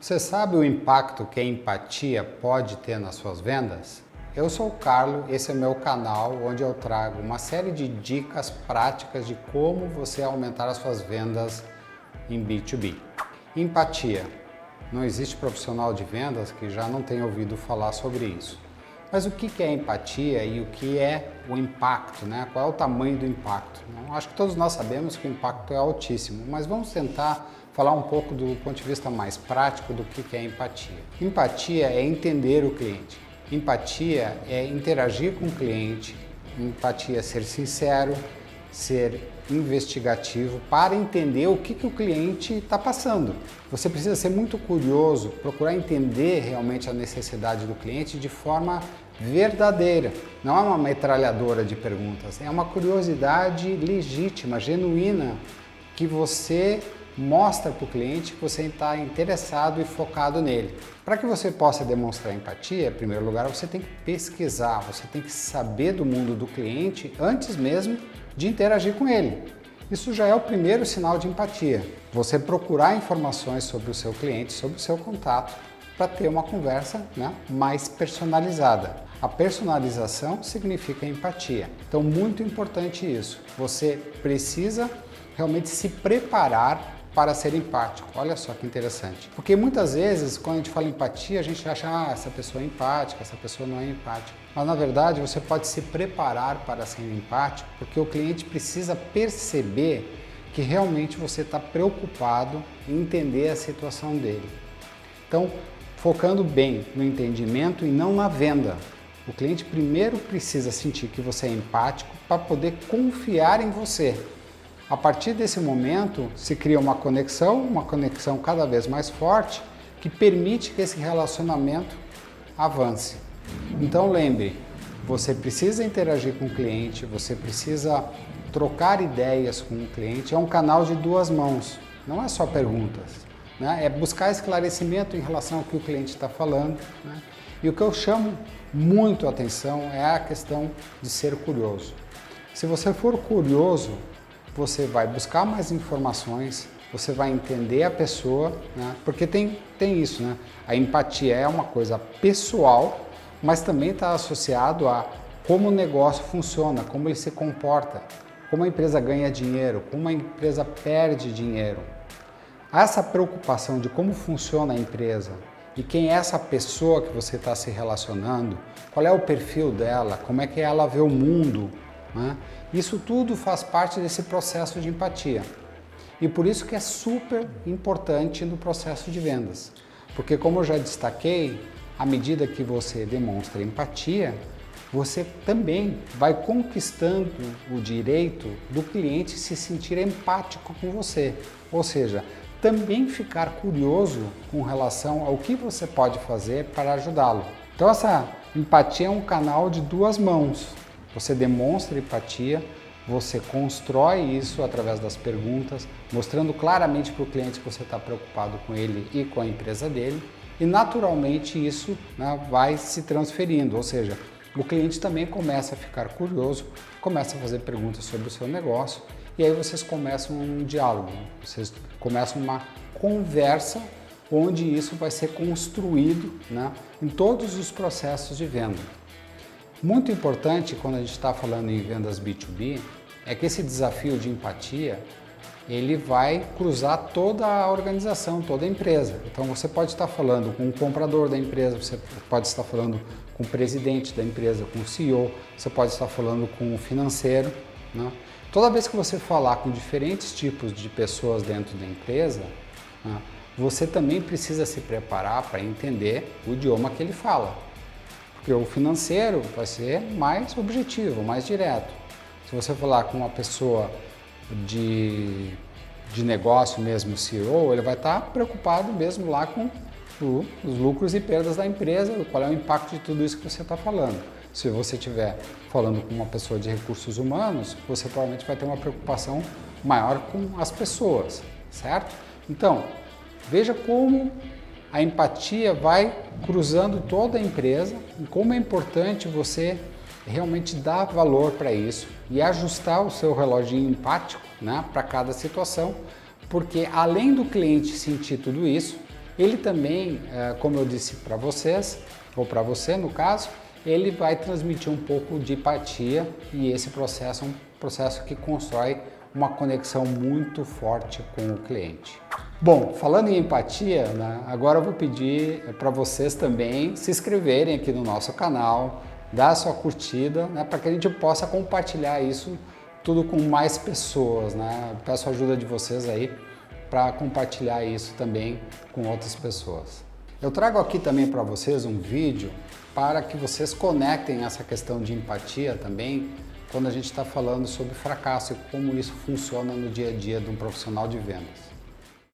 Você sabe o impacto que a empatia pode ter nas suas vendas? Eu sou o Carlo, esse é o meu canal onde eu trago uma série de dicas práticas de como você aumentar as suas vendas em B2B. Empatia. Não existe profissional de vendas que já não tenha ouvido falar sobre isso. Mas o que é empatia e o que é o impacto, né? Qual é o tamanho do impacto? Acho que todos nós sabemos que o impacto é altíssimo, mas vamos tentar falar um pouco do ponto de vista mais prático do que é empatia. Empatia é entender o cliente. Empatia é interagir com o cliente. Empatia é ser sincero, ser investigativo para entender o que o cliente está passando. Você precisa ser muito curioso, procurar entender realmente a necessidade do cliente de forma verdadeira. Não é uma metralhadora de perguntas, é uma curiosidade legítima, genuína, que você mostra para o cliente que você está interessado e focado nele. Para que você possa demonstrar empatia, em primeiro lugar, você tem que pesquisar, você tem que saber do mundo do cliente antes mesmo de interagir com ele. Isso já é o primeiro sinal de empatia. Você procurar informações sobre o seu cliente, sobre o seu contato, para ter uma conversa, mais personalizada. A personalização significa empatia. Então, muito importante isso. Você precisa realmente se preparar para ser empático. Olha só que interessante. Porque muitas vezes, quando a gente fala empatia, a gente acha, essa pessoa é empática, essa pessoa não é empática. Mas, na verdade, você pode se preparar para ser empático, porque o cliente precisa perceber que realmente você está preocupado em entender a situação dele. Então, focando bem no entendimento e não na venda. O cliente primeiro precisa sentir que você é empático para poder confiar em você. A partir desse momento, se cria uma conexão cada vez mais forte, que permite que esse relacionamento avance. Então lembre, você precisa interagir com o cliente, você precisa trocar ideias com o cliente, é um canal de duas mãos, não é só perguntas, é buscar esclarecimento em relação ao que o cliente está falando. E o que eu chamo muito a atenção é a questão de ser curioso. Se você for curioso, você vai buscar mais informações, você vai entender a pessoa, porque tem isso, a empatia é uma coisa pessoal, mas também está associado a como o negócio funciona, como ele se comporta, como a empresa ganha dinheiro, como a empresa perde dinheiro. Essa preocupação de como funciona a empresa e quem é essa pessoa que você está se relacionando, qual é o perfil dela, como é que ela vê o mundo, isso tudo faz parte desse processo de empatia. E por isso que é super importante no processo de vendas. Porque, como eu já destaquei, à medida que você demonstra empatia, você também vai conquistando o direito do cliente se sentir empático com você. Ou seja, também ficar curioso com relação ao que você pode fazer para ajudá-lo. Então, essa empatia é um canal de duas mãos. Você demonstra empatia, você constrói isso através das perguntas, mostrando claramente para o cliente que você está preocupado com ele e com a empresa dele, e naturalmente isso vai se transferindo, ou seja, o cliente também começa a ficar curioso, começa a fazer perguntas sobre o seu negócio, e aí vocês começam um diálogo, vocês começam uma conversa onde isso vai ser construído em todos os processos de venda. Muito importante quando a gente está falando em vendas B2B é que esse desafio de empatia ele vai cruzar toda a organização, toda a empresa. Então você pode estar falando com o comprador da empresa, você pode estar falando com o presidente da empresa, com o CEO, você pode estar falando com o financeiro. Toda vez que você falar com diferentes tipos de pessoas dentro da empresa, você também precisa se preparar para entender o idioma que ele fala. Porque o financeiro vai ser mais objetivo, mais direto. Se você falar com uma pessoa de negócio mesmo, CEO, ele vai estar preocupado mesmo lá com os lucros e perdas da empresa, qual é o impacto de tudo isso que você está falando. Se você estiver falando com uma pessoa de recursos humanos, você provavelmente vai ter uma preocupação maior com as pessoas, certo? Então, veja como a empatia vai cruzando toda a empresa e como é importante você realmente dar valor para isso e ajustar o seu reloginho empático para cada situação, porque além do cliente sentir tudo isso, ele também, como eu disse para vocês, ou para você no caso, ele vai transmitir um pouco de empatia e esse processo é um processo que constrói uma conexão muito forte com o cliente. Bom, falando em empatia, né, agora eu vou pedir para vocês também se inscreverem aqui no nosso canal, dar a sua curtida, né, para que a gente possa compartilhar isso tudo com mais pessoas, né? Eu peço a ajuda de vocês aí para compartilhar isso também com outras pessoas. Eu trago aqui também para vocês um vídeo para que vocês conectem essa questão de empatia também quando a gente está falando sobre fracasso e como isso funciona no dia a dia de um profissional de vendas.